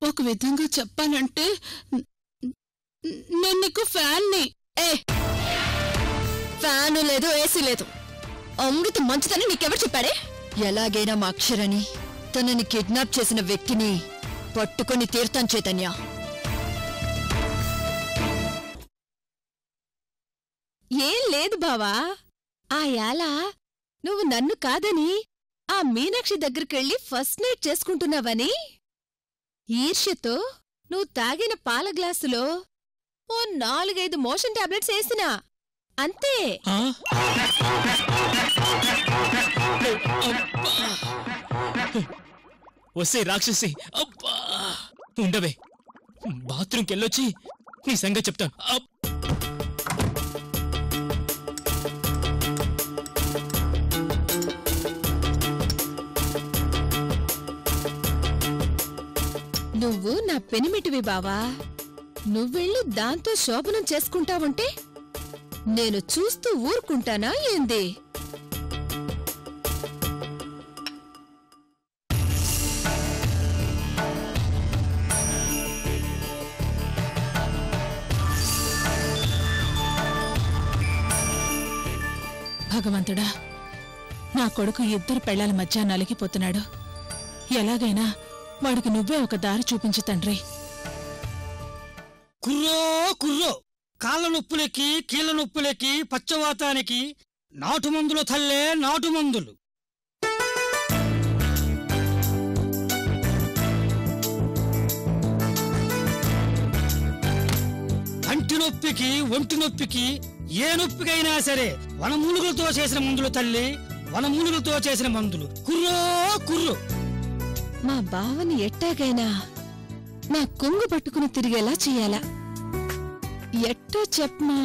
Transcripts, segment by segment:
ఒక విధంగా చెప్పానంటే నేను నీకు ఫ్యాన్ని. ఫ్యాను లేదు, ఏసీ లేదు. అమృత మంచిదని నీకెవరు చెప్పాడే? ఎలాగైనా మా అక్షరని, తనని కిడ్నాప్ చేసిన వ్యక్తిని పట్టుకొని తీర్థం చైతన్య. ఏం లేదు బావా, ఆ యాల నువ్వు నన్ను కాదని ఆ మీనాక్షి దగ్గరికెళ్ళి ఫస్ట్ నైట్ చేసుకుంటున్నావని ఈర్ష్యతో నువ్వు తాగిన పాల గ్లాసులో ఓ 4-5 మోషన్ టాబ్లెట్స్ వేసినా అంతే. వస్తే రాక్షసి, ఉండవే, బాత్రూంకి వెళ్ళొచ్చి నీ సంగతి చెప్తాను. నువ్వు నా పెనిమిటివి బావా, నువ్వెళ్ళి దాంతో శోభనం చేసుకుంటావుంటే నేను చూస్తూ ఊరుకుంటానా ఏంది? భగవంతుడా, నా కొడుకు 2 పెళ్లాల మధ్య నలిగిపోతున్నాడు. ఎలాగైనా వాడికి నువ్వే ఒక దారి చూపించు తండ్రి. కుర్రో కుర్రో, కాళ్ళ నొప్పులకి కీళ్ళ నొప్పులకి పచ్చవాతానికి నాటుమందులు తల్లే, నాటుమందులు. కంటి నొప్పికి ఒంటి నొప్పికి ఏ నొప్పికైనా సరే వనమూలికలతో చేసిన మందులు తల్లి, వనమూలికలతో చేసిన మందులు. కుర్రో కుర్రో, మా బావని ఎట్టాగైనా నా కొంగు పట్టుకుని తిరిగేలా చెయ్యాలా? ఎట్టో చెప్పమా.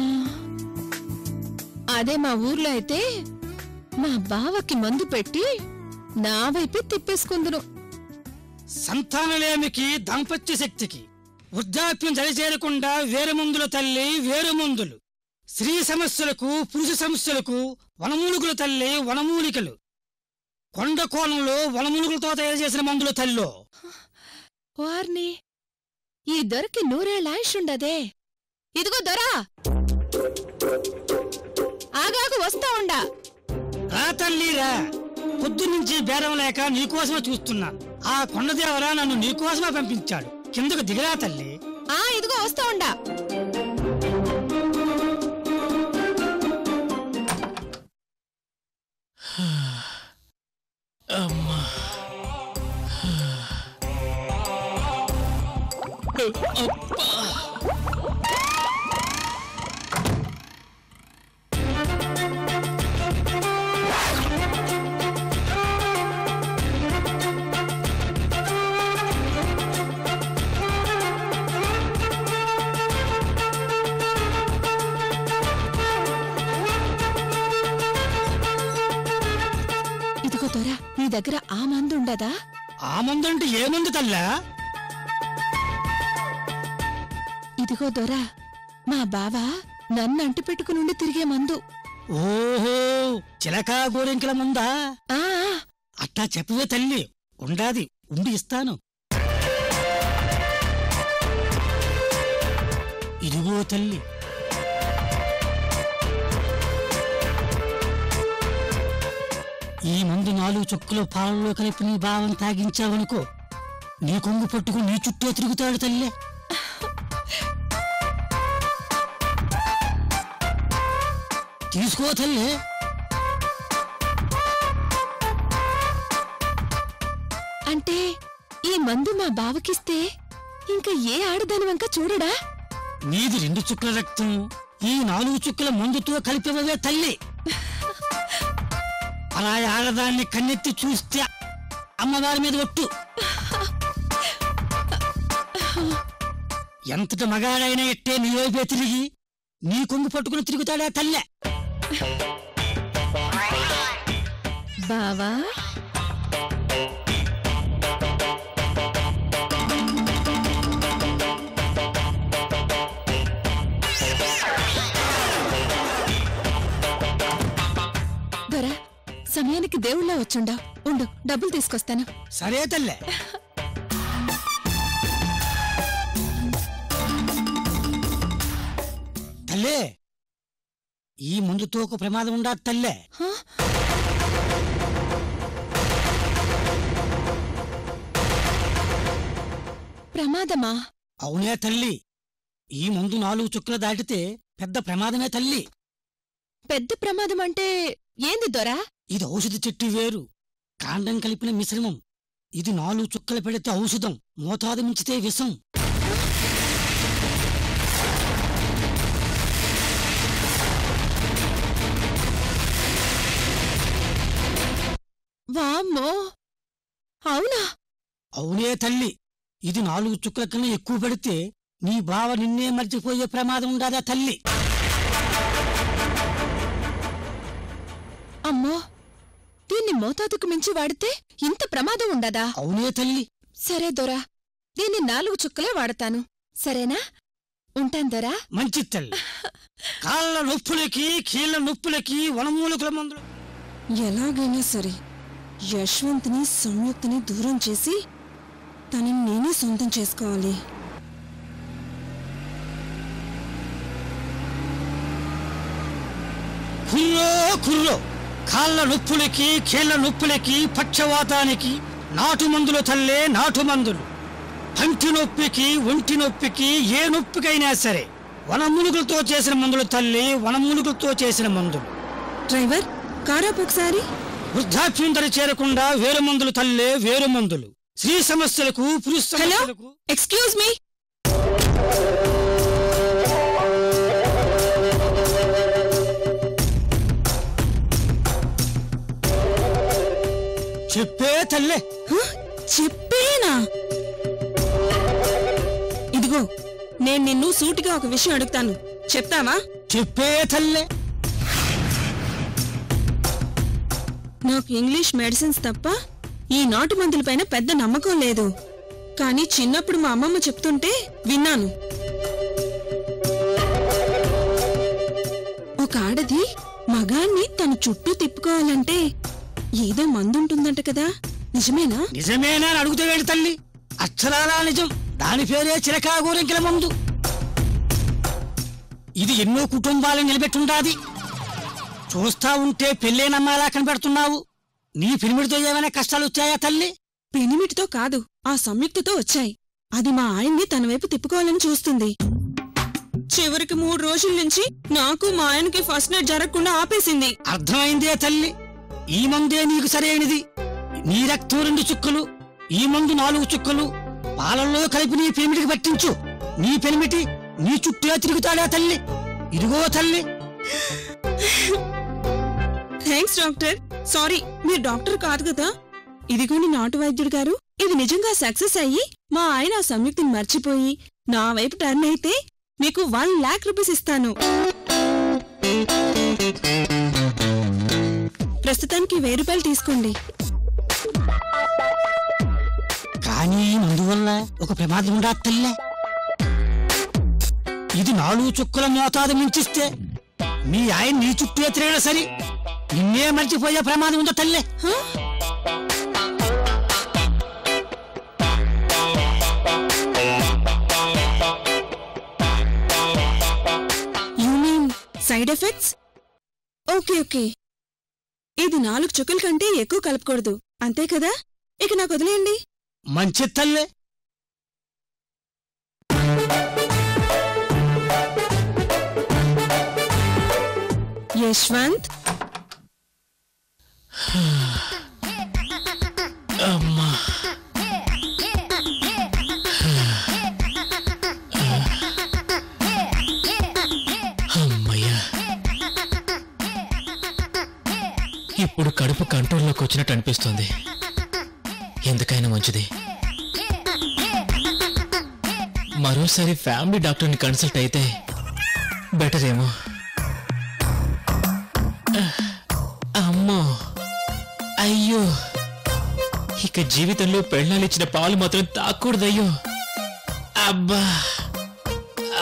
అదే మా ఊర్లో అయితే మా బావకి మందు పెట్టి నా వైపే తిప్పేసుకుందును. సంతానలేమికి, దాంపత్య శక్తికి, వృద్ధాప్యం దరిచేరకుండా వేరే మందుల తల్లి, వేరే మందులు. స్త్రీ సమస్యలకు, పురుష సమస్యలకు వనమూలికలు తల్లి, వనమూలికలు. కొండ కోణంలో వనమూలికలతో తయారు చేసిన మందుల తల్లో. వార్ని, ఈ దొరికి 100 ఏళ్ల ఆయుషుండదే. ఇదిగో దొరా, ఆగాగు, వస్తా ఉండా. రా తల్లి రా, పొద్దున్నుంచి బేరం లేక నీకోసమే చూస్తున్నా. ఆ కొండదేవరా నన్ను నీకోసమే పంపించాడు. కిందకు దిగరా తల్లి. ఇదిగో వస్తా ఉండా. అమ్మా, అబ్బా, ఇదిగో దొరా, నీ దగ్గర ఆ మందు ఉండదా? ఆ మందు అంటే ఏ మందు తల్లా? ఇదిగో దొరా, మా బావ నన్ను అంటి పెట్టుకునుండి తిరిగే మందు. ఓహో, చిలకా గోరింకల మందా? ఆ అట్టా చెప్పవే తల్లి, ఉండాది, ఉండి ఇస్తాను. ఇదిగో తల్లి. ఈ మందు 4 చుక్కలు పాలలో కలిపి నీ భావం తాగించావనుకో, నీ కొంగు పట్టుకుని నీ చుట్టూ తిరుగుతాడు తల్లి. తీసుకో తల్లి. అంటే ఈ మందు మా బావకిస్తే ఇంకా ఏ ఆడదాని వంక చూడడా? నీది 2 చుక్కల రక్తం, ఈ 4 చుక్కల మందుతో కలిపివే తల్లి. అలా ఆడదాన్ని కన్నెత్తి చూస్తే అమ్మవారి మీద ఒట్టు. ఎంతటి మగాడైనా ఎట్టే నీ వైపే తిరిగి నీ కొంగు పట్టుకుని తిరుగుతాడా తల్లె. బావా, దొరా, సమయానికి దేవుళ్ళ వచ్చుండా. ఉండు, డబ్బులు తీసుకొస్తాను. సరే తల్లె. ఈ మందుతో ఒక ప్రమాదం ఉండదు తల్లే. ప్రమాదమా? అవునే తల్లి, ఈ మందు 4 చుక్కలు దాటితే పెద్ద ప్రమాదమే తల్లి. పెద్ద ప్రమాదం అంటే ఏంది దొరా? ఇది ఔషధ చెట్టు వేరు, కాండం కలిపిన మిశ్రమం. ఇది 4 చుక్కలు పెడితే ఔషధం, మోతాదు మించితే విషం. వామ్మో, అవునా? అవునే తల్లి, ఇది 4 చుక్కల కన్నా ఎక్కువ పడితే నీ బావ నిన్నే మర్చిపోయే ప్రమాదం ఉండదా తల్లి. అమ్మో, దీన్ని మోతాదుకు మించి వాడితే ఇంత ప్రమాదం ఉండదా? అవునే తల్లి. సరే దొరా, దీన్ని 4 చుక్కలే వాడతాను, సరేనా? ఉంటాను దొరా. మంచి తల్లి. కాళ్ళ నొప్పులకి కీళ్ళ నొప్పులకి వనమూలికల మందులు. ఎలాగైనా సరే యశ్వంత్ని సంయుక్తని దూరం చేసి తనని నేనే సొంతం చేసుకోవాలి. కుర్రో కుర్రో, కాళ్ళ నొప్పులకి కీళ్ళ నొప్పులకి పక్షవాతానికి నాటు మందులు తల్లే, నాటు మందులు. పంటి నొప్పికి ఒంటి నొప్పికి ఏ నొప్పికైనా సరే వనమూలికలతో చేసిన మందులు తల్లి, వనమూలికలతో చేసిన మందులు. డ్రైవర్, కారాపు ఒకసారి. వృద్ధాప్యం దరి చేరకుండా వేరు మందులు తల్లే, వేరు మందులు. స్త్రీ సమస్యలకు, పురుష హలో, సమస్యలకు. Excuse me. చెప్పే తల్లే. చెప్పేనా? ఇదిగో, నేను నిన్ను సూటిగా ఒక విషయం అడుగుతాను, చెప్తావా? చెప్పే తల్లే. నాకు ఇంగ్లీష్ మెడిసిన్స్ తప్ప ఈ నాటు మందులపైన పెద్ద నమ్మకం లేదు. కానీ చిన్నప్పుడు మా అమ్మమ్మ చెప్తుంటే విన్నాను. ఒక ఆడది మగాన్ని తన చుట్టూ తిప్పుకోవాలంటే ఏదో మందుంటుందంట కదా, నిజమేనా? నిజమేనా అని అడుగుతావేంటి తల్లి? అక్షరాలా నిజం. దాని పేరే చిరకాగోరింకల మందు. ఇది ఎన్నో కుటుంబాలను నిలబెట్టుండాది. చూస్తా ఉంటే పెళ్ళేనమ్మాలా కనిపెడుతున్నావు. నీ పిరిమిడితో ఏమైనా కష్టాలు వచ్చాయా తల్లి? పెనిమిటితో కాదు, ఆ సంయుక్తతో వచ్చాయి. అది మా ఆయన్ని తన వైపు తిప్పుకోవాలని చూస్తుంది. చివరికి 3 రోజుల నుంచి నాకు మా ఆయనకి ఫస్ట్ నైట్ జరగకుండా ఆపేసింది. అర్థమైందే తల్లి, ఈ మందే నీకు సరైనది. నీ రక్తం 2 చుక్కలు, ఈ మందు 4 చుక్కలు పాలల్లో కలిపి నీ పెనిమిటికి పట్టించు. నీ పెనిమిటి నీ చుట్టూ తిరుగుతాడా తల్లి? ఇదిగో తల్లి. Thanks doctor. సారీ, మీరు డాక్టర్ కాదు కదా. ఇదిగోని నాటు వైద్యుడు గారు, ఇది నిజంగా సక్సెస్ అయ్యి మా ఆయన ఆ సంయుక్తిని మర్చిపోయి నా వైపు టర్న్ అయితే మీకు 1 lakh రూపీస్ ఇస్తాను. ప్రస్తుతానికి 1000 రూపాయలు తీసుకోండి. కానీ ఈ మందు వల్ల ఒక ప్రమాదం ఉండా తల్లే. ఇది 4 చుక్కల మోతాదు మించిస్తే మీ ఆయన నీ చుట్టూ తిరగడ సరి, నిన్నే మర్చిపోయే ప్రమాదం ఉందా తల్లే? You mean side effects? Okay okay, ఇది 4 చుక్కల కంటే ఎక్కువ కలపకూడదు, అంతే కదా? ఇక నాకు వదిలేయండి. మంచి తల్లే. యశ్వంత్, అమ్మా, అమ్మయ్యా, ఇప్పుడు కడుపు కంట్రోల్లోకి వచ్చినట్టు అనిపిస్తుంది. ఎందుకైనా మంచిది మరోసారి ఫ్యామిలీ డాక్టర్ని కన్సల్ట్ అయితే బెటర్ ఏమో. అమ్మో, అయ్యో, ఇక జీవితంలో పెళ్ళాలిచ్చిన పాలు మాత్రం తాకూడదయ్యో. అబ్బా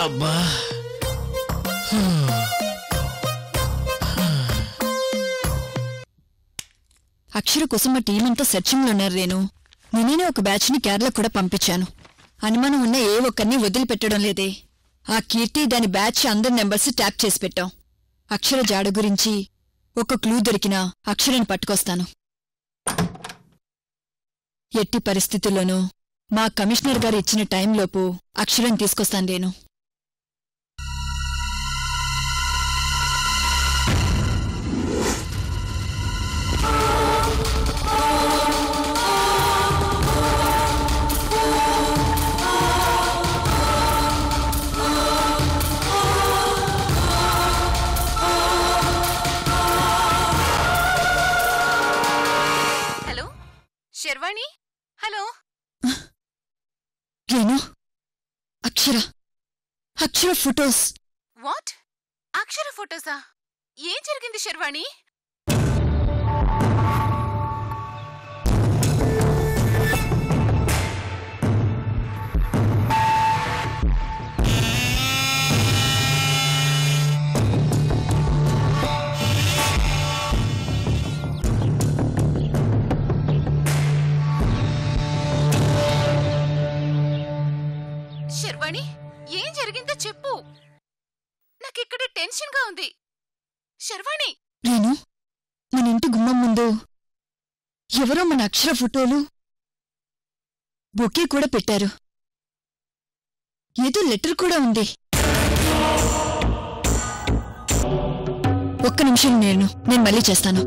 అబ్బా. అక్షర కుసుమ టీం అంతా సెర్చింగ్ లో ఉన్నారు రేణు. నేనే ఒక బ్యాచ్ ని కేరళ కూడా పంపించాను. అనుమానం ఉన్న ఏ ఒక్కరిని వదిలిపెట్టడం లేదే. ఆ కీర్తి దాని బ్యాచ్ అందరి నెంబర్స్ ట్యాప్ చేసి పెట్టాం. అక్షర జాడ గురించి ఒక క్లూ దొరికినా అక్షరని పట్టుకొస్తాను. ఎట్టి పరిస్థితుల్లోనూ మా కమిషనర్ గారు ఇచ్చిన టైంలోపు అక్షరం తీసుకొస్తాను Renu. Sharvani, hello. Renu, Akshara photos. What? Akshara ఫొటోసా? ఏం జరిగింది శర్వాణి? శర్వాణి, ఏం జరిగిందో చెప్పు. నాకిక్కడ టెన్షన్గా ఉంది. శర్వాణి. రేణు, మన ఇంటి గుమ్మం ముందు ఎవరో మన అక్షర ఫోటోలు బొకే కూడా పెట్టారు. ఏదో లెటర్ కూడా ఉంది. ఒక్క నిమిషం నేను మళ్ళీ చేస్తాను.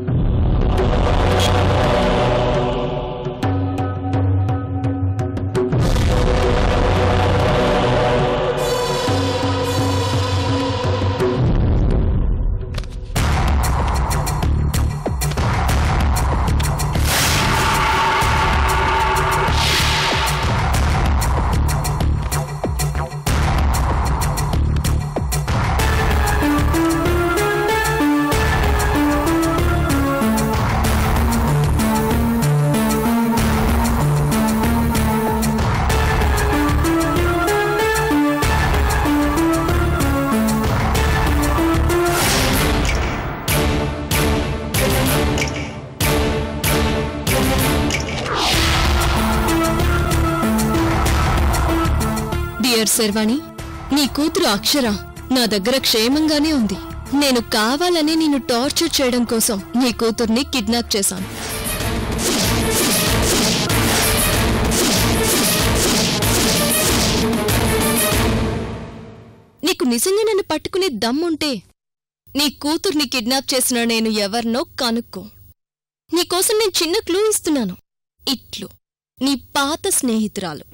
శర్వాణి, నీ కూతురు అక్షర నా దగ్గర క్షేమంగానే ఉంది. నేను కావాలని నిన్ను టార్చర్ చేయడం కోసం నీ కూతుర్ని కిడ్నాప్ చేశాను. నీకు నిజంగా నన్ను పట్టుకునే దమ్ముంటే నీ కూతుర్ని కిడ్నాప్ చేసిన నేను ఎవరినో కనుక్కో. నీకోసం నేను చిన్న క్లూ ఇస్తున్నాను. ఇట్లు నీ పాత స్నేహితురాలు.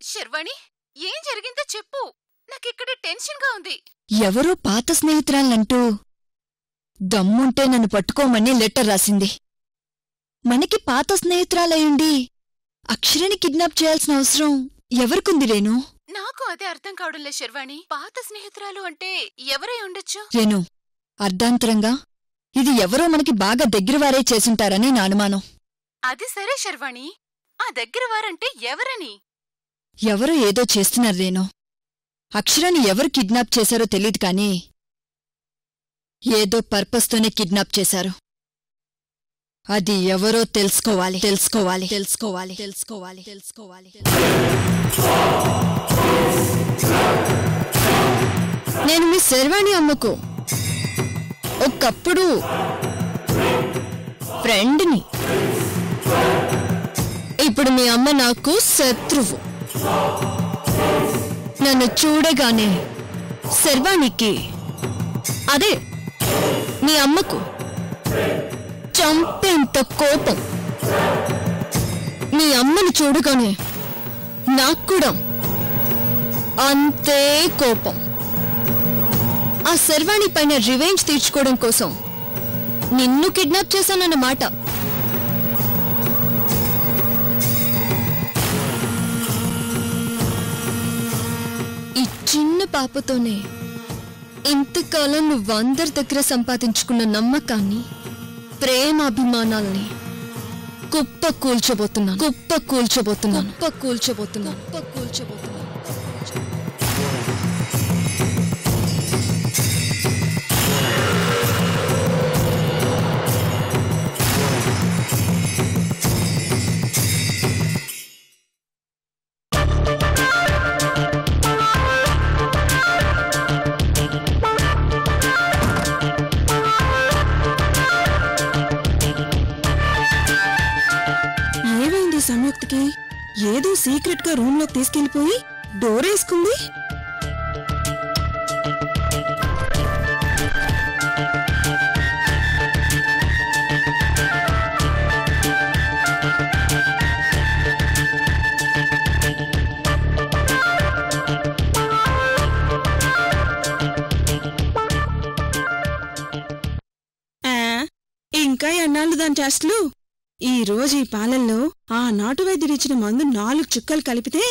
శర్వాణి, ఏం జరిగిందో చెప్పు. నాకిక్కడ టెన్షన్గా ఉంది. ఎవరో పాత స్నేహితురాలంటూ దమ్ముంటే నన్ను పట్టుకోమని లెటర్ రాసింది. మనకి పాత స్నేహితురాలయ్యుండి అక్షరని కిడ్నాప్ చేయాల్సిన అవసరం ఎవరికుంది రేణు? నాకు అదే అర్థం కావడంలే శర్వాణి. పాత స్నేహితురాలు అంటే ఎవరై ఉండొచ్చు? రేణు, అర్ధాంతరంగా ఇది ఎవరో మనకి బాగా దగ్గరవారే చేసుంటారని నా అనుమానం. అది సరే శర్వాణి, ఆ దగ్గరవారంటే ఎవరని? ఎవరో ఏదో చేస్తున్నారు రేణు. అక్షరాన్ని ఎవరు కిడ్నాప్ చేశారో తెలీదు కానీ ఏదో పర్పస్తోనే కిడ్నాప్ చేశారు. అది ఎవరో తెలుసుకోవాలి. నేను మీ శర్వాణి అమ్మకు ఒకప్పుడు ఫ్రెండ్ని. ఇప్పుడు మీ అమ్మ నాకు శత్రువు. నన్ను చూడగానే శర్వాణికి, అదే మీ అమ్మకు చంపేంత కోపం. మీ అమ్మని చూడగానే నాక్కూడా అంతే కోపం. ఆ శర్వాణి పైన రివెంజ్ తీర్చుకోవడం కోసం నిన్ను కిడ్నాప్ చేశానన్నమాట. చిన్న పాపతోనే ఇంతకాలం నువ్వందరి దగ్గర సంపాదించుకున్న నమ్మకాన్ని, ప్రేమాభిమానాల్ని కుప్ప కూల్చబోతున్నాను. ఏమైంది సంయుక్తకి? ఏదో సీక్రెట్ గా రూమ్ లోకి తీసుకెళ్లిపోయి డోర్ వేసుకుంది. ఇంకా ఎన్నాళ్ళు దాని చేష్టలు? ఈ రోజు ఈ పాలల్లో ఆ నాటు వైద్యుడిచ్చిన మందు 4 చుక్కలు కలిపితే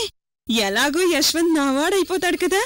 ఎలాగో యశ్వంత్ నావాడైపోతాడు కదా.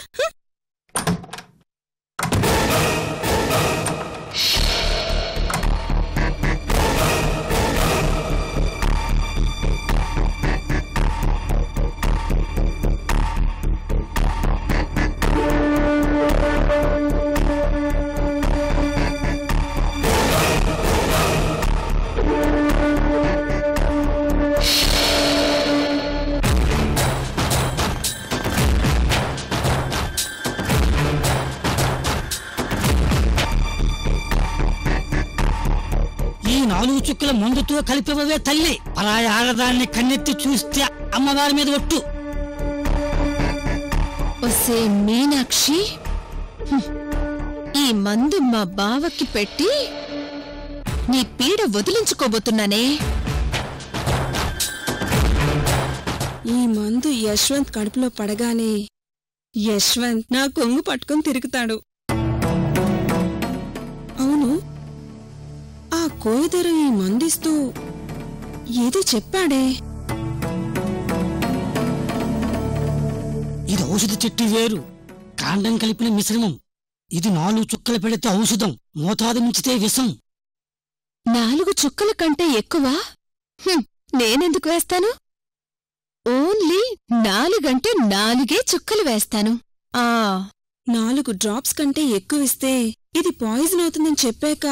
ఈ 4 చుక్కల మందుతో కలిపివవే తల్లి. పరాయి ఆడదాన్ని కన్నెత్తి చూస్తే అమ్మవారి మీద ఒట్టు. ఒసే మీనాక్షి, ఈ మందు మా బావకి పెట్టి నీ పీడ వదిలించుకోబోతున్నానే. ఈ మందు యశ్వంత్ కడుపులో పడగానే యశ్వంత్ నా కొంగు పట్టుకొని తిరుగుతాడు. అవును, ఆ కోయిదర ఈ మందిస్తూ ఏదో చెప్పాడే. ఇది ఔషధ చెట్టు వేరు, కాండం కలిపిన మిశ్రమం. ఇది 4 చుక్కలు పెడితే ఔషధం, మోతాదు మించితే విషం. 4 చుక్కల కంటే ఎక్కువ? నేనెందుకు వేస్తాను? ఓన్లీ 4 అంటే 4 చుక్కలు వేస్తాను. 4 డ్రాప్స్ కంటే ఎక్కువిస్తే ఇది పాయిజన్ అవుతుందని చెప్పాక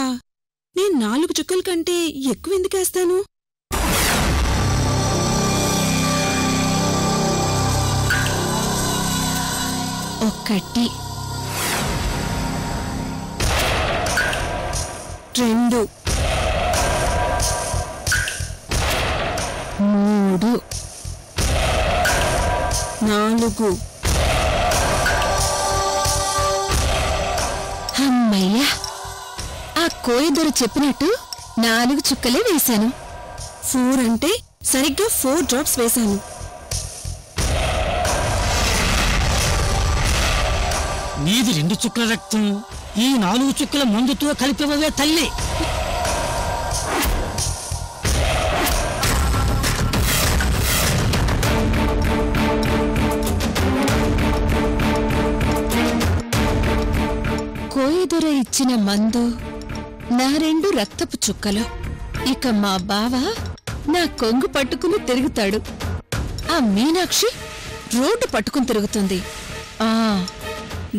నేను 4 చుక్కల కంటే ఎక్కువ ఎందుకేస్తాను? ఒకటి, 2, 3, 4. అమ్మయ్యా, ఆ కోయిదొర చెప్పినట్టు 4 చుక్కలే వేశాను. 4 అంటే సరిగ్గా 4 డ్రాప్స్ వేశాను. నీది 2 చుక్కల రక్తం, ఈ 4 చుక్కల మందుతో కలిపివవే తల్లి. కోయిదొర ఇచ్చిన మందు నా 2 రక్తపు చుక్కలు. ఇక మా బావ నా కొంగు పట్టుకుని తిరుగుతాడు. ఆ మీనాక్షి రోడ్డు పట్టుకుని తిరుగుతుంది.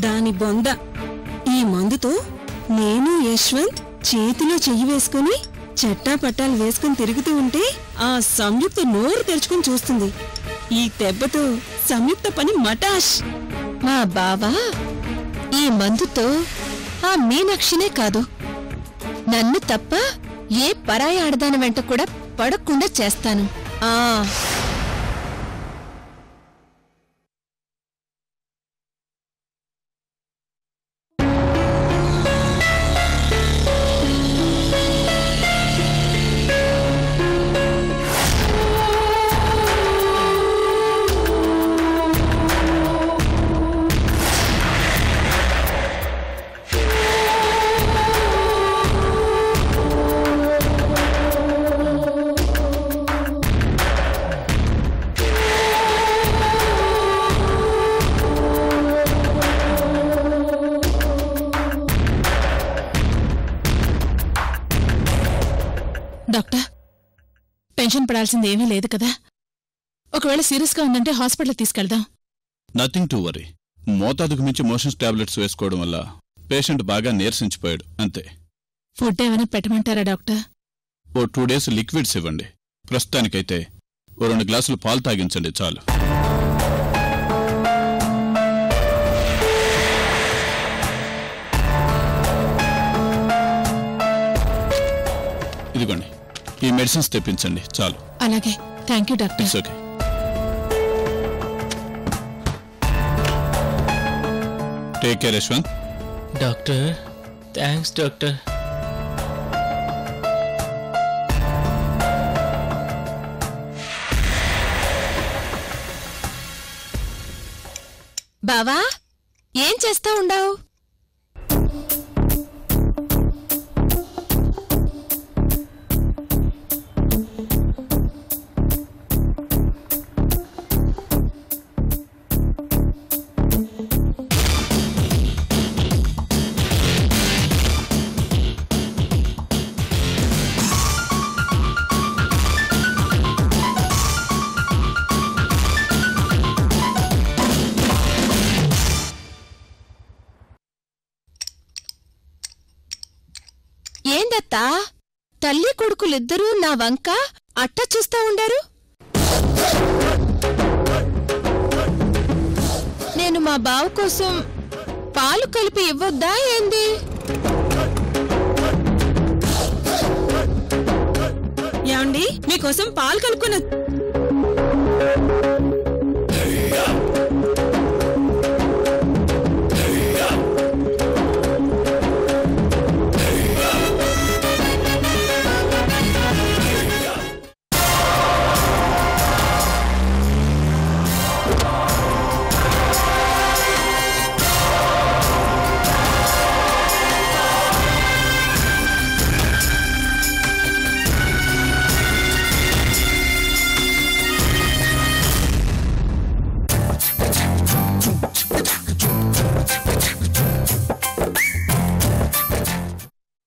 దాని బొంద. ఈ మందుతో నేను యశ్వంత్ చేతిలో చెయ్యి వేసుకుని చట్టా పట్టాలు వేసుకుని తిరుగుతూ ఉంటే ఆ సంయుక్త నోరు తెరుచుకుని చూస్తుంది. ఈ దెబ్బతో సంయుక్త పని మటాష్. మా బావా ఈ మందుతో ఆ మీనాక్షినే కాదు, నన్ను తప్ప ఏ పరాయి ఆడదాని వెంట కూడా పడకుండా చేస్తాను. డాక్టర్, టెన్షన్ పడాల్సింది ఏమీ లేదు కదా? ఒకవేళ సీరియస్గా ఉందంటే హాస్పిటల్ తీసుకెళ్దాం. Nothing to worry. మోతాదుకు మించి మోషన్స్ టాబ్లెట్స్ వేసుకోవడం వల్ల పేషెంట్ బాగా నీరసించిపోయాడు అంతే. ఫుడ్ ఏమైనా పెట్టమంటారా డాక్టర్? ఓ 2 డేస్ లిక్విడ్స్ ఇవ్వండి. ప్రస్తుతానికైతే ఓ 2 గ్లాసులు పాలు తాగించండి చాలు. ఇదిగోండి, ఈ మెడిసిన్స్ తెప్పించండి చాలు. అలాగే, thank you doctor. It's okay. Take care Yashwant. Doctor, thanks doctor. బావా, ఏం చేస్తా ఉండావు? ఏందత్తా, తల్లి కొడుకులిద్దరూ నా వంక అట్ట చూస్తా ఉండారు? నేను మా బావ కోసం పాలు కలిపి ఇవ్వొద్దా ఏంది? ఏమండి, మీకోసం పాలు కలుపుకున్న